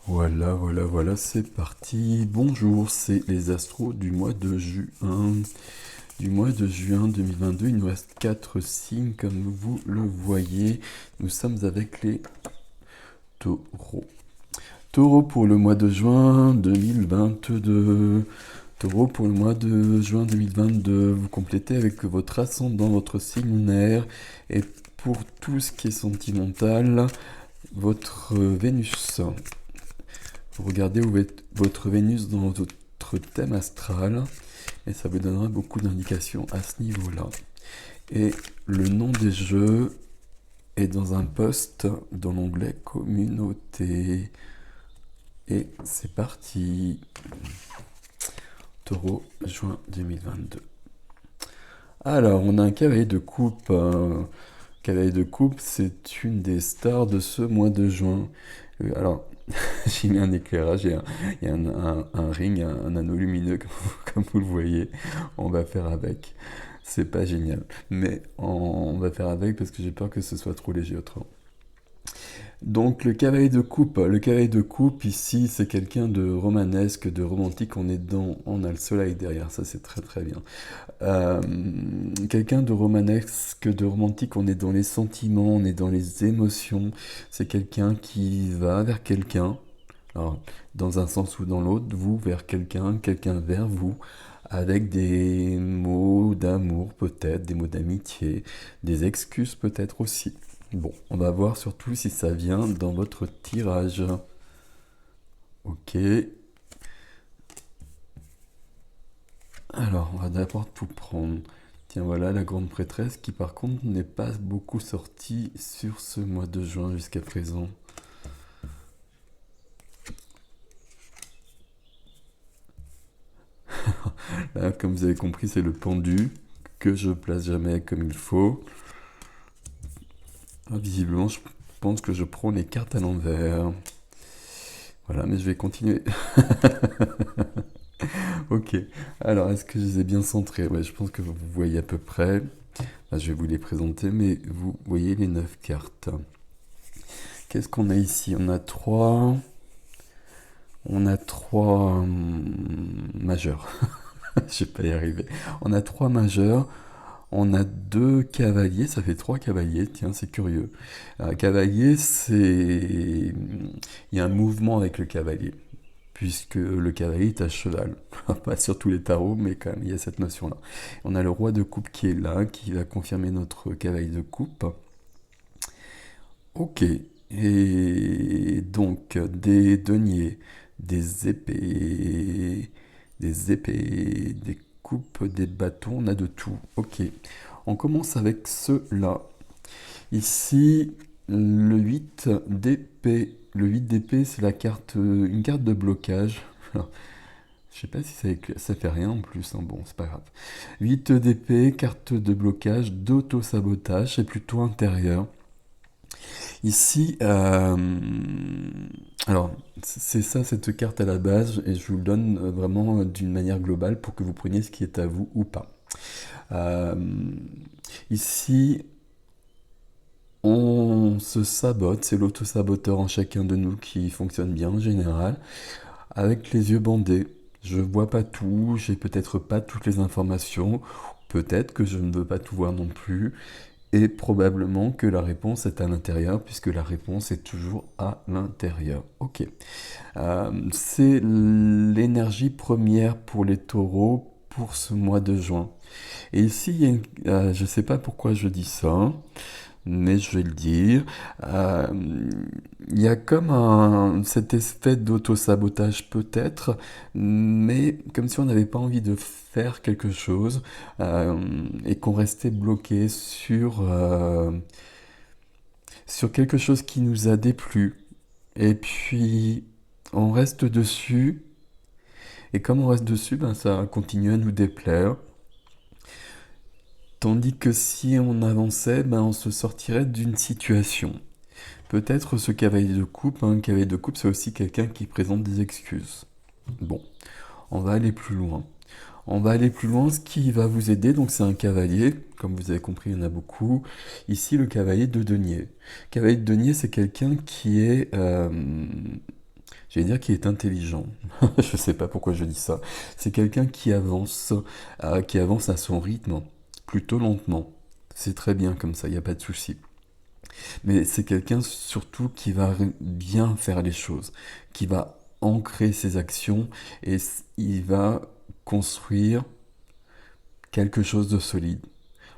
Voilà, c'est parti. Bonjour, c'est les astros du mois de juin. Du mois de juin 2022, il nous reste 4 signes comme vous le voyez. Nous sommes avec les taureaux. Taureau pour le mois de juin 2022. Taureau pour le mois de juin 2022. Vous complétez avec votre ascendant, votre signe lunaire. Et pour tout ce qui est sentimental, votre Vénus. Vous regardez où est votre Vénus dans votre thème astral et ça vous donnera beaucoup d'indications à ce niveau-là. Et le nom des jeux est dans un post dans l'onglet communauté. Et c'est parti. Taureau, juin 2022. Alors, on a un cavalier de coupe. Cavalier de coupe, c'est une des stars de ce mois de juin. Alors, j'ai mis un éclairage, il y a un ring, un anneau lumineux, comme vous le voyez. On va faire avec. C'est pas génial. Mais on va faire avec parce que j'ai peur que ce soit trop léger autrement. Donc le cavalier de coupe ici, c'est quelqu'un de romanesque, de romantique. On a le soleil derrière, ça c'est très très bien. Euh, Quelqu'un de romanesque, de romantique, on est dans les sentiments, on est dans les émotions. C'est quelqu'un qui va vers quelqu'un, alors dans un sens ou dans l'autre, vous vers quelqu'un, quelqu'un vers vous, avec des mots d'amour peut-être, des mots d'amitié, des excuses peut-être aussi. Bon, on va voir surtout si ça vient dans votre tirage. Ok, alors on va d'abord tout prendre. Tiens, voilà la grande prêtresse qui par contre n'est pas beaucoup sortie sur ce mois de juin jusqu'à présent. Là, comme vous avez compris, c'est le pendu que je place jamais comme il faut. Ah, visiblement, je pense que je prends les cartes à l'envers. Voilà, mais je vais continuer. Ok, alors est-ce que je les ai bien centrés? Ouais, je pense que vous voyez à peu près. Là, je vais vous les présenter, mais vous voyez les 9 cartes. Qu'est-ce qu'on a ici? On a trois majeurs. Je vais pas y arriver. On a trois majeurs. On a deux cavaliers. Ça fait trois cavaliers. Tiens, c'est curieux. Cavalier, c'est. Il y a un mouvement avec le cavalier. Puisque le cavalier est à cheval. Pas sur tous les tarots, mais quand même, il y a cette notion-là. On a le roi de coupe qui est là, qui va confirmer notre cavalier de coupe. Ok. Et donc, des deniers, des coupes, des bâtons, on a de tout. Ok. On commence avec ceux-là. Ici, le 8 d'épée. Le 8 d'épée, c'est une carte de blocage. Je sais pas si ça fait rien en plus, hein. Bon, c'est pas grave. 8 d'épée, carte de blocage, d'auto-sabotage, c'est plutôt intérieur. Ici, alors, c'est ça cette carte à la base, et je vous le donne vraiment d'une manière globale pour que vous preniez ce qui est à vous ou pas. Euh, Ici, on se sabote, c'est l'auto-saboteur en chacun de nous qui fonctionne bien en général, avec les yeux bandés. Je vois pas tout, j'ai peut-être pas toutes les informations, peut-être que je ne veux pas tout voir non plus, et probablement que la réponse est à l'intérieur, puisque la réponse est toujours à l'intérieur. Ok. C'est l'énergie première pour les taureaux pour ce mois de juin. Et ici, je ne sais pas pourquoi je dis ça, mais je vais le dire. Euh, il y a comme cet effet d'auto-sabotage peut-être, mais comme si on n'avait pas envie de faire quelque chose et qu'on restait bloqué sur quelque chose qui nous a déplu. Et puis, on reste dessus, et comme on reste dessus, ben, ça continue à nous déplaire. Tandis que si on avançait, ben, on se sortirait d'une situation. Peut-être ce cavalier de coupe, hein, cavalier de coupe, c'est aussi quelqu'un qui présente des excuses. Bon, on va aller plus loin. On va aller plus loin, ce qui va vous aider, donc c'est un cavalier, comme vous avez compris, il y en a beaucoup. Ici, le cavalier de denier. Cavalier de denier, c'est quelqu'un qui est, J'allais dire qu'il est intelligent. Je ne sais pas pourquoi je dis ça. C'est quelqu'un qui avance à son rythme, plutôt lentement. C'est très bien comme ça, il n'y a pas de souci. Mais c'est quelqu'un surtout qui va bien faire les choses, qui va ancrer ses actions et il va construire quelque chose de solide.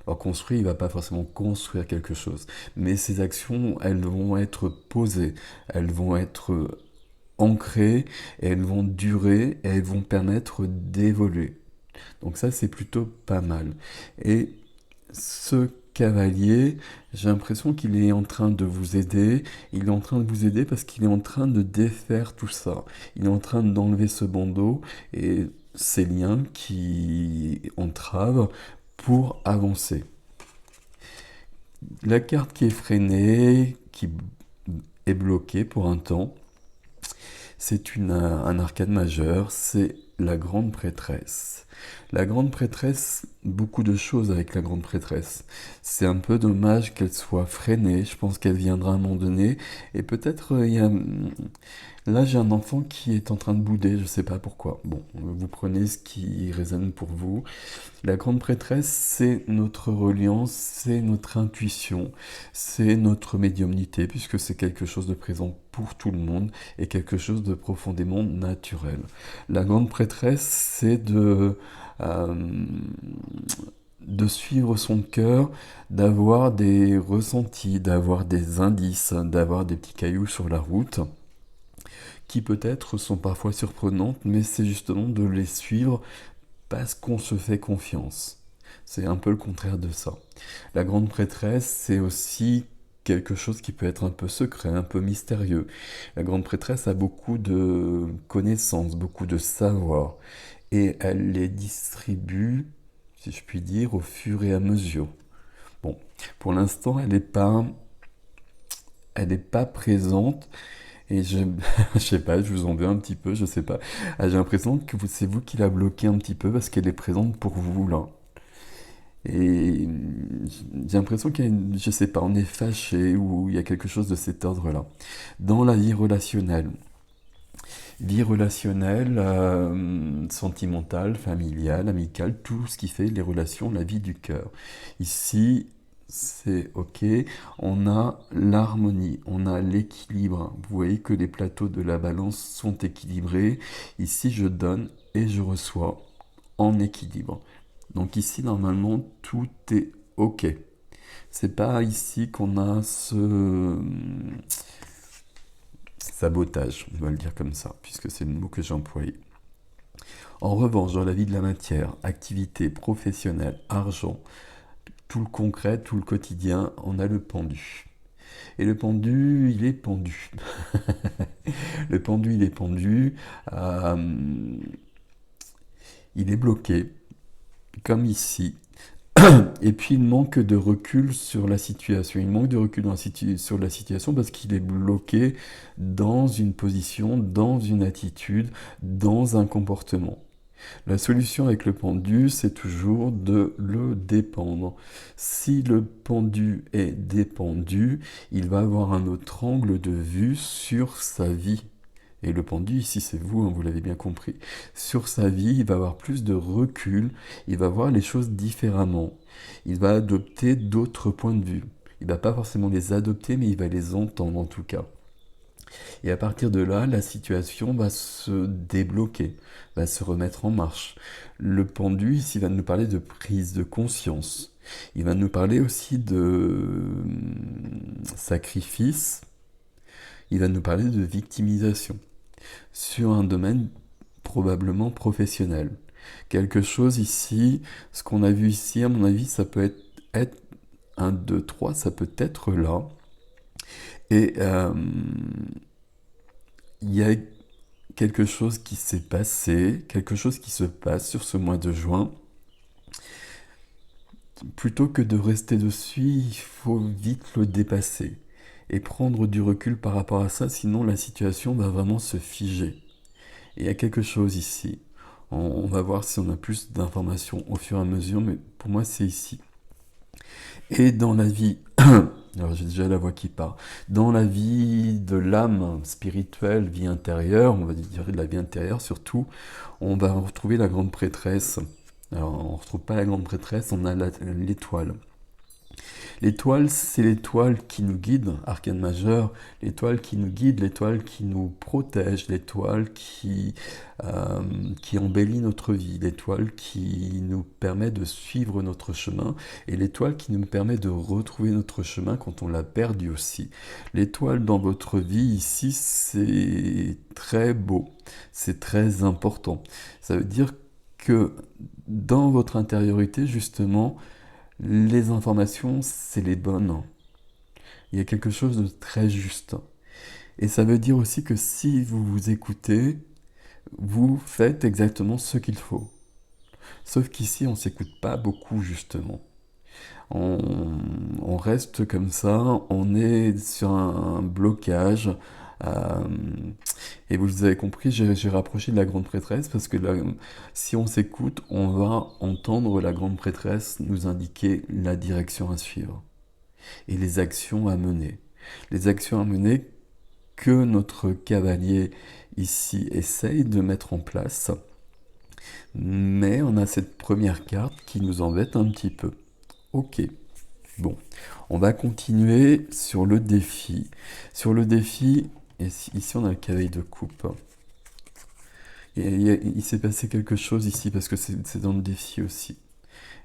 Alors construire, il va pas forcément construire quelque chose, mais ses actions, elles vont être posées, elles vont être ancrées, et elles vont durer, et elles vont permettre d'évoluer. Donc ça, c'est plutôt pas mal. Et ce cavalier, j'ai l'impression qu'il est en train de vous aider. Il est en train de vous aider parce qu'il est en train de défaire tout ça. Il est en train d'enlever ce bandeau et ces liens qui entravent pour avancer. La carte qui est freinée, qui est bloquée pour un temps, c'est un arcane majeur, c'est la grande prêtresse. La grande prêtresse, beaucoup de choses avec la grande prêtresse. C'est un peu dommage qu'elle soit freinée, je pense qu'elle viendra à un moment donné, et peut-être il y a là, j'ai un enfant qui est en train de bouder, je sais pas pourquoi. Bon, vous prenez ce qui résonne pour vous. La grande prêtresse, c'est notre reliance, c'est notre intuition, c'est notre médiumnité, puisque c'est quelque chose de présent pour tout le monde et quelque chose de profondément naturel. La grande prêtresse, c'est de suivre son cœur, d'avoir des ressentis, d'avoir des indices, d'avoir des petits cailloux sur la route qui peut-être sont parfois surprenantes, mais c'est justement de les suivre parce qu'on se fait confiance. C'est un peu le contraire de ça. La grande prêtresse, c'est aussi quelque chose qui peut être un peu secret, un peu mystérieux. La grande prêtresse a beaucoup de connaissances, beaucoup de savoir, et elle les distribue, si je puis dire, au fur et à mesure. Bon, pour l'instant, elle n'est pas présente, et je sais pas, je vous en veux un petit peu, je sais pas. Ah, j'ai l'impression que c'est vous qui la bloquez un petit peu parce qu'elle est présente pour vous là. Et j'ai l'impression je sais pas, on est fâché ou il y a quelque chose de cet ordre-là. Dans la vie relationnelle, sentimentale, familiale, amicale, tout ce qui fait les relations, la vie du cœur. Ici, c'est ok, on a l'harmonie, on a l'équilibre. Vous voyez que les plateaux de la balance sont équilibrés. Ici, je donne et je reçois en équilibre. Donc ici, normalement, tout est ok. C'est pas ici qu'on a ce sabotage, on va le dire comme ça, puisque c'est le mot que j'ai employé. En revanche, dans la vie de la matière, activité professionnelle, argent, tout le concret, tout le quotidien, on a le pendu. Et le pendu, il est pendu. Le pendu, il est pendu. Il est bloqué, comme ici. Et puis il manque de recul sur la situation. Il manque de recul sur la situation parce qu'il est bloqué dans une position, dans une attitude, dans un comportement. La solution avec le pendu, c'est toujours de le dépendre. Si le pendu est dépendu, il va avoir un autre angle de vue sur sa vie. Et le pendu, ici, c'est vous, hein, vous l'avez bien compris. Sur sa vie, il va avoir plus de recul, il va voir les choses différemment. Il va adopter d'autres points de vue. Il ne va pas forcément les adopter, mais il va les entendre en tout cas. Et à partir de là, la situation va se débloquer, va se remettre en marche. Le pendu, ici, va nous parler de prise de conscience. Il va nous parler aussi de sacrifice. Il va nous parler de victimisation sur un domaine probablement professionnel. Quelque chose ici, ce qu'on a vu ici, à mon avis, ça peut être 1, 2, 3, ça peut être là. Et il y a quelque chose qui s'est passé, quelque chose qui se passe sur ce mois de juin. Plutôt que de rester dessus, il faut vite le dépasser et prendre du recul par rapport à ça, sinon la situation va vraiment se figer. Et il y a quelque chose ici. On va voir si on a plus d'informations au fur et à mesure, mais pour moi c'est ici. Et dans la vie Alors j'ai déjà la voix qui part. Dans la vie de l'âme spirituelle, vie intérieure, on va dire de la vie intérieure surtout, on va retrouver la grande prêtresse. Alors on ne retrouve pas la grande prêtresse, on a l'étoile. L'étoile, c'est l'étoile qui nous guide, arcane majeur, l'étoile qui nous guide, l'étoile qui nous protège, l'étoile qui embellit notre vie, l'étoile qui nous permet de suivre notre chemin et l'étoile qui nous permet de retrouver notre chemin quand on l'a perdu aussi. L'étoile dans votre vie ici, c'est très beau, c'est très important. Ça veut dire que dans votre intériorité, justement, les informations, c'est les bonnes. Il y a quelque chose de très juste. Et ça veut dire aussi que si vous vous écoutez, vous faites exactement ce qu'il faut. Sauf qu'ici, on ne s'écoute pas beaucoup, justement. On, on reste comme ça, on est sur un blocage. euh, et vous avez compris, j'ai rapproché de la grande prêtresse parce que si on s'écoute, on va entendre la grande prêtresse nous indiquer la direction à suivre et les actions à mener. Les actions à mener que notre cavalier ici essaye de mettre en place. Mais on a cette première carte qui nous embête un petit peu. Ok, bon, on va continuer sur le défi. Sur le défi, ici on a le cavalier de coupe. Et il s'est passé quelque chose ici parce que c'est dans le défi aussi.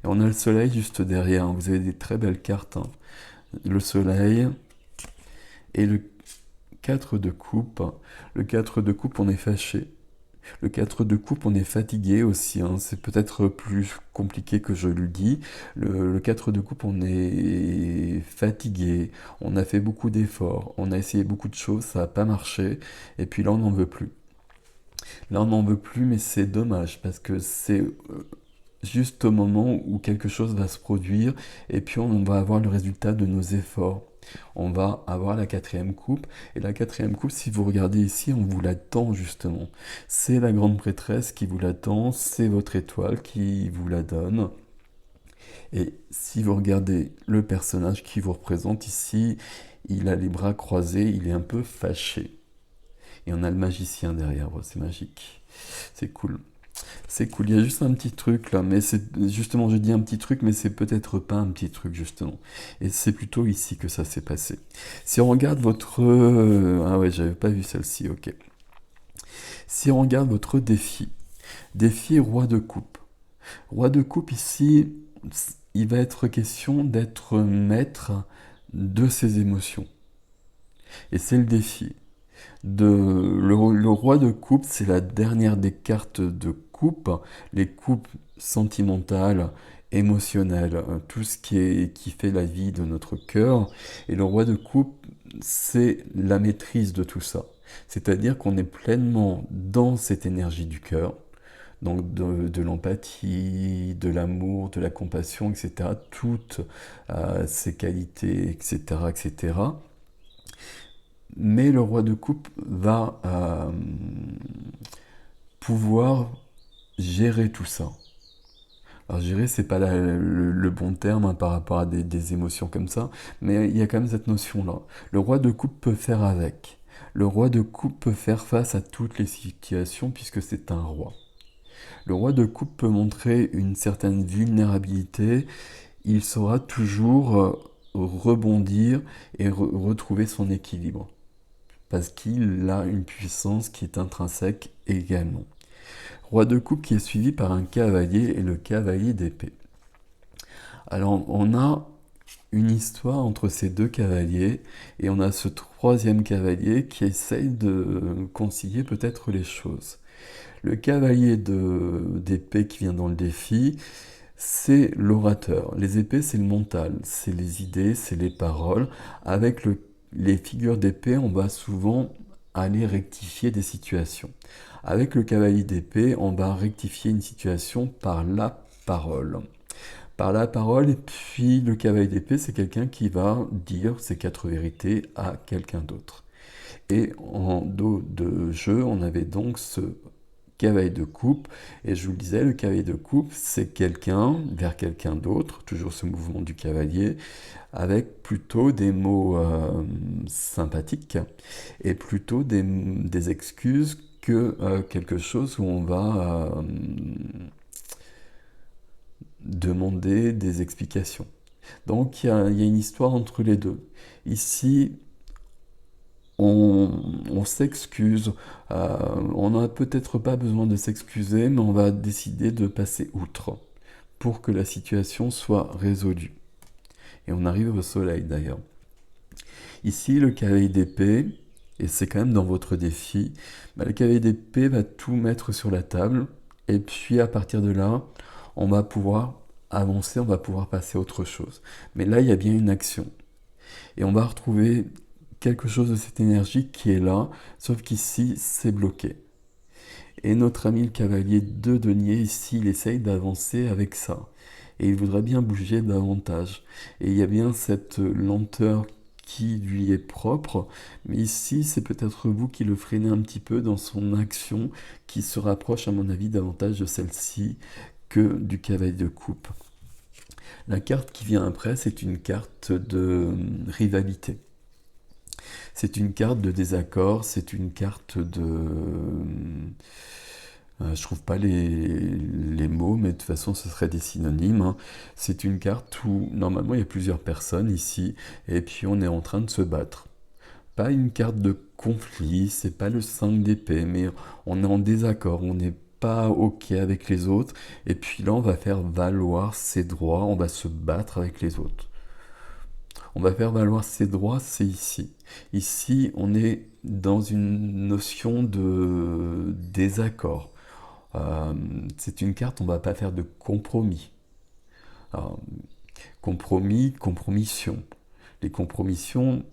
Et on a le soleil juste derrière. Vous avez des très belles cartes. Le soleil et le 4 de coupe. Le 4 de coupe, on est fâché. Le 4 de coupe, on est fatigué aussi. C'est peut-être plus compliqué que je le dis. Le 4 de coupe, on est fatigué. On a fait beaucoup d'efforts. On a essayé beaucoup de choses. Ça n'a pas marché. Et puis là, on n'en veut plus. Là, on n'en veut plus, mais c'est dommage parce que c'est juste au moment où quelque chose va se produire et puis on va avoir le résultat de nos efforts. On va avoir la quatrième coupe. Et la quatrième coupe, si vous regardez ici, on vous l'attend justement. C'est la grande prêtresse qui vous l'attend, c'est votre étoile qui vous la donne. Et si vous regardez le personnage qui vous représente ici, il a les bras croisés, il est un peu fâché. Et on a le magicien derrière, c'est magique. C'est cool. C'est cool, il y a juste un petit truc là, mais c'est justement, je dis un petit truc, mais c'est peut-être pas un petit truc justement. Et c'est plutôt ici que ça s'est passé. Si on regarde votre... Ah ouais, j'avais pas vu celle-ci, ok. Si on regarde votre défi roi de coupe. Roi de coupe ici, il va être question d'être maître de ses émotions. Et c'est le défi. Le roi de coupe, c'est la dernière des cartes de coupe, les coupes sentimentales, émotionnelles, tout ce qui fait la vie de notre cœur. Et le roi de coupe, c'est la maîtrise de tout ça. C'est-à-dire qu'on est pleinement dans cette énergie du cœur, donc de l'empathie, de l'amour, de la compassion, etc. Toutes ces qualités, etc., etc. Mais le roi de coupe va pouvoir gérer tout ça. Alors gérer, c'est pas le bon terme par rapport à des émotions comme ça, mais il y a quand même cette notion-là. Le roi de coupe peut faire avec. Le roi de coupe peut faire face à toutes les situations puisque c'est un roi. Le roi de coupe peut montrer une certaine vulnérabilité. Il saura toujours rebondir et retrouver son équilibre parce qu'il a une puissance qui est intrinsèque également. Roi de coupe qui est suivi par un cavalier et le cavalier d'épée. Alors on a une histoire entre ces deux cavaliers et on a ce troisième cavalier qui essaye de concilier peut-être les choses. Le cavalier d'épée qui vient dans le défi, c'est l'orateur. Les épées, c'est le mental, c'est les idées, c'est les paroles. Avec les figures d'épée, on va souvent aller rectifier des situations. Avec le cavalier d'épée, on va rectifier une situation par la parole. Par la parole, et puis le cavalier d'épée, c'est quelqu'un qui va dire ses quatre vérités à quelqu'un d'autre. Et en dos de jeu, on avait donc ce cavalier de coupe. Et je vous le disais, le cavalier de coupe, c'est quelqu'un vers quelqu'un d'autre, toujours ce mouvement du cavalier, avec plutôt des mots sympathiques et plutôt des excuses que quelque chose où on va demander des explications. Donc il y a une histoire entre les deux. Ici, on s'excuse, on n'a peut-être pas besoin de s'excuser, mais on va décider de passer outre pour que la situation soit résolue. Et on arrive au soleil d'ailleurs. Ici, le cavalier d'épée, et c'est quand même dans votre défi, le cavalier d'épée va tout mettre sur la table, et puis à partir de là, on va pouvoir avancer, on va pouvoir passer à autre chose. Mais là, il y a bien une action. Et on va retrouver quelque chose de cette énergie qui est là, sauf qu'ici, c'est bloqué. Et notre ami le cavalier de denier, ici, il essaye d'avancer avec ça. Et il voudrait bien bouger davantage. Et il y a bien cette lenteur qui lui est propre, mais ici, c'est peut-être vous qui le freinez un petit peu dans son action, qui se rapproche, à mon avis, davantage de celle-ci que du cavalier de coupe. La carte qui vient après, c'est une carte de rivalité. C'est une carte de désaccord, c'est une carte de... je trouve pas les mots, mais de toute façon ce serait des synonymes. Hein. C'est une carte où normalement il y a plusieurs personnes ici, et puis on est en train de se battre. Pas une carte de conflit, c'est pas le 5 d'épée, mais on est en désaccord, on n'est pas OK avec les autres, et puis là on va faire valoir ses droits, on va se battre avec les autres. On va faire valoir ses droits, c'est ici. Ici, on est dans une notion de désaccord. C'est une carte, on ne va pas faire de compromis. Alors, compromis, compromission. Les compromissions,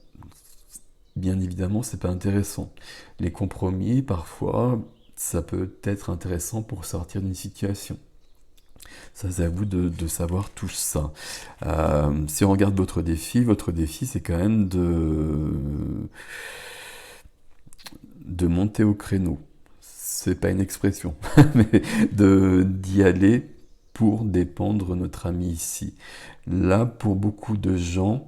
bien évidemment, c'est pas intéressant. Les compromis, parfois, ça peut être intéressant pour sortir d'une situation. Ça, c'est à vous de savoir tout ça. Si on regarde votre défi, c'est quand même de monter au créneau. C'est pas une expression, mais d'y aller pour dépendre notre ami ici. Là, pour beaucoup de gens,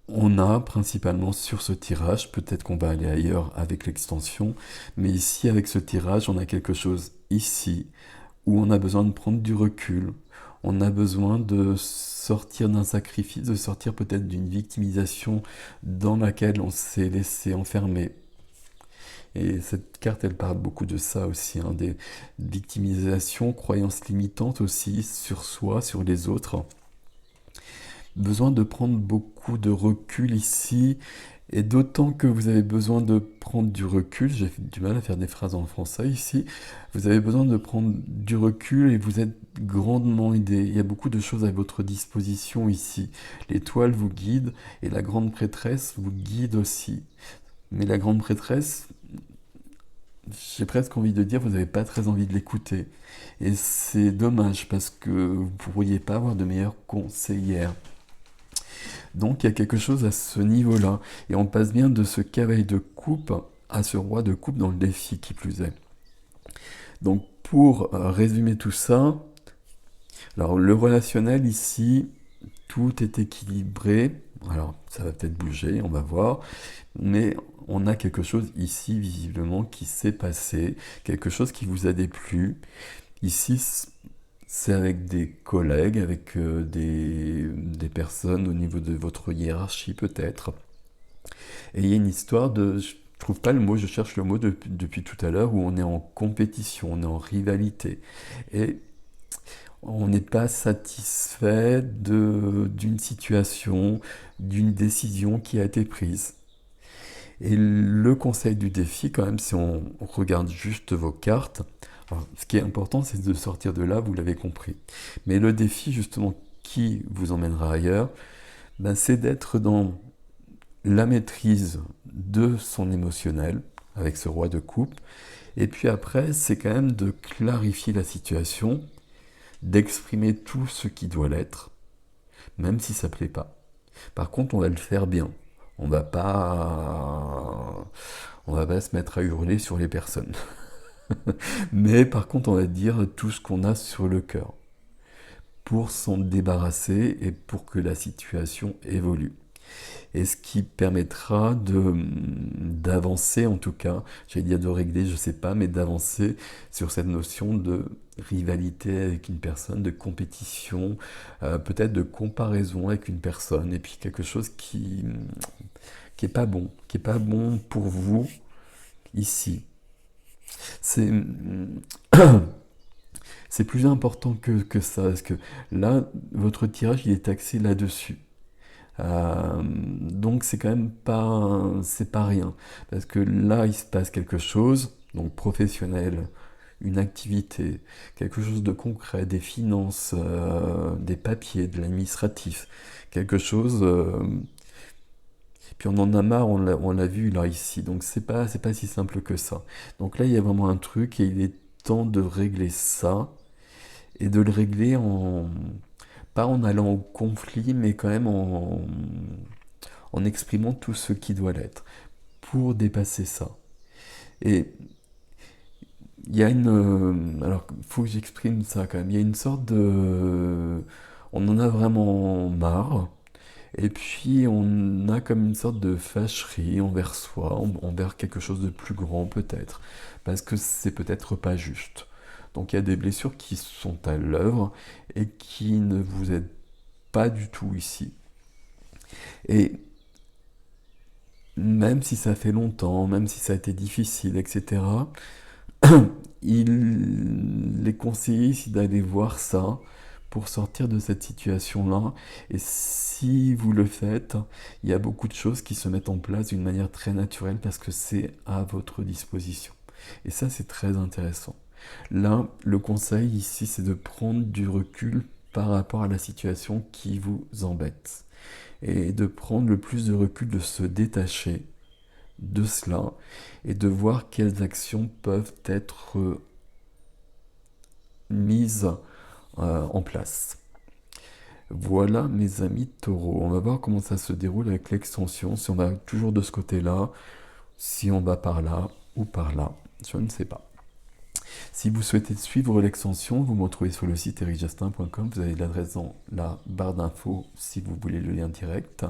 on a principalement sur ce tirage, peut-être qu'on va aller ailleurs avec l'extension, mais ici, avec ce tirage, on a quelque chose ici, où on a besoin de prendre du recul, on a besoin de sortir d'un sacrifice, de sortir peut-être d'une victimisation dans laquelle on s'est laissé enfermer. Et cette carte, elle parle beaucoup de ça aussi, hein, des victimisations, croyances limitantes aussi sur soi, sur les autres. Besoin de prendre beaucoup de recul ici, et d'autant que vous avez besoin de prendre du recul, j'ai du mal à faire des phrases en français ici, vous avez besoin de prendre du recul et vous êtes grandement aidé. Il y a beaucoup de choses à votre disposition ici. L'étoile vous guide et la grande prêtresse vous guide aussi. Mais la grande prêtresse, j'ai presque envie de dire, vous n'avez pas très envie de l'écouter. Et c'est dommage parce que vous ne pourriez pas avoir de meilleure conseillère. Donc il y a quelque chose à ce niveau-là. Et on passe bien de ce cavalier de coupe à ce roi de coupe dans le défi qui plus est. Donc pour résumer tout ça, alors le relationnel ici, tout est équilibré. Alors ça va peut-être bouger, on va voir. Mais on a quelque chose ici visiblement qui s'est passé, quelque chose qui vous a déplu. Ici, c'est avec des collègues, avec des personnes au niveau de votre hiérarchie peut-être. Et il y a une histoire de... Je trouve pas le mot, je cherche le mot depuis tout à l'heure, où on est en compétition, on est en rivalité. Et on n'est pas satisfait d'une situation, d'une décision qui a été prise. Et le conseil du défi, quand même, si on regarde juste vos cartes, alors, ce qui est important, c'est de sortir de là, vous l'avez compris. Mais le défi, justement, qui vous emmènera ailleurs, c'est d'être dans la maîtrise de son émotionnel, avec ce roi de coupe. Et puis après, c'est quand même de clarifier la situation, d'exprimer tout ce qui doit l'être, même si ça ne plaît pas. Par contre, on va le faire bien. On va pas se mettre à hurler sur les personnes. Mais par contre, on va dire tout ce qu'on a sur le cœur pour s'en débarrasser et pour que la situation évolue. Et ce qui permettra d'avancer, en tout cas, j'allais dire de régler, je sais pas, mais d'avancer sur cette notion de rivalité avec une personne, de compétition, peut-être de comparaison avec une personne, et puis quelque chose qui est pas bon, qui est pas bon pour vous ici. C'est c'est plus important que ça, parce que là, votre tirage, il est axé là-dessus. Donc c'est quand même pas, c'est pas rien, parce que là il se passe quelque chose, donc professionnel, une activité, quelque chose de concret, des finances, des papiers, de l'administratif, quelque chose. Puis on en a marre, on l'a vu là ici, donc c'est pas si simple que ça. Donc là il y a vraiment un truc et il est temps de régler ça et de le régler en pas en allant au conflit, mais quand même en exprimant tout ce qui doit l'être, pour dépasser ça. Et il y a une... alors, il faut que j'exprime ça quand même. Il y a une sorte de... On en a vraiment marre. Et puis, on a comme une sorte de fâcherie envers soi, envers quelque chose de plus grand peut-être. Parce que c'est peut-être pas juste. Donc, il y a des blessures qui sont à l'œuvre et qui ne vous aident pas du tout ici. Et même si ça fait longtemps, même si ça a été difficile, etc., il est conseillé ici d'aller voir ça pour sortir de cette situation-là. Et si vous le faites, il y a beaucoup de choses qui se mettent en place d'une manière très naturelle parce que c'est à votre disposition. Et ça, c'est très intéressant. Là, le conseil ici, c'est de prendre du recul par rapport à la situation qui vous embête. Et de prendre le plus de recul, de se détacher de cela et de voir quelles actions peuvent être mises en place. Voilà mes amis taureaux. On va voir comment ça se déroule avec l'extension, si on va toujours de ce côté-là, si on va par là ou par là, je ne sais pas. Si vous souhaitez suivre l'extension, vous me retrouvez sur le site ericjastin.com, vous avez l'adresse dans la barre d'infos si vous voulez le lien direct.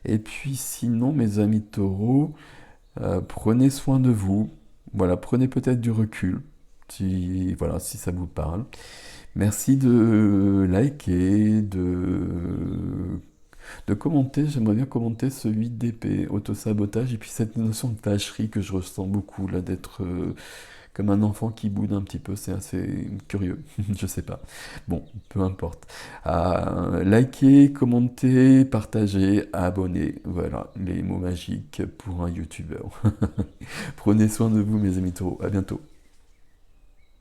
Et puis sinon, mes amis taureaux, prenez soin de vous. Voilà, prenez peut-être du recul, si, voilà, si ça vous parle. Merci de liker, de commenter. J'aimerais bien commenter ce 8 d'épée, autosabotage, et puis cette notion de tâcherie que je ressens beaucoup, là, d'être comme un enfant qui boude un petit peu, c'est assez curieux, je sais pas. Bon, peu importe. Likez, commentez, partagez, abonnez. Voilà, les mots magiques pour un youtubeur. Prenez soin de vous, mes amis taureaux. À bientôt.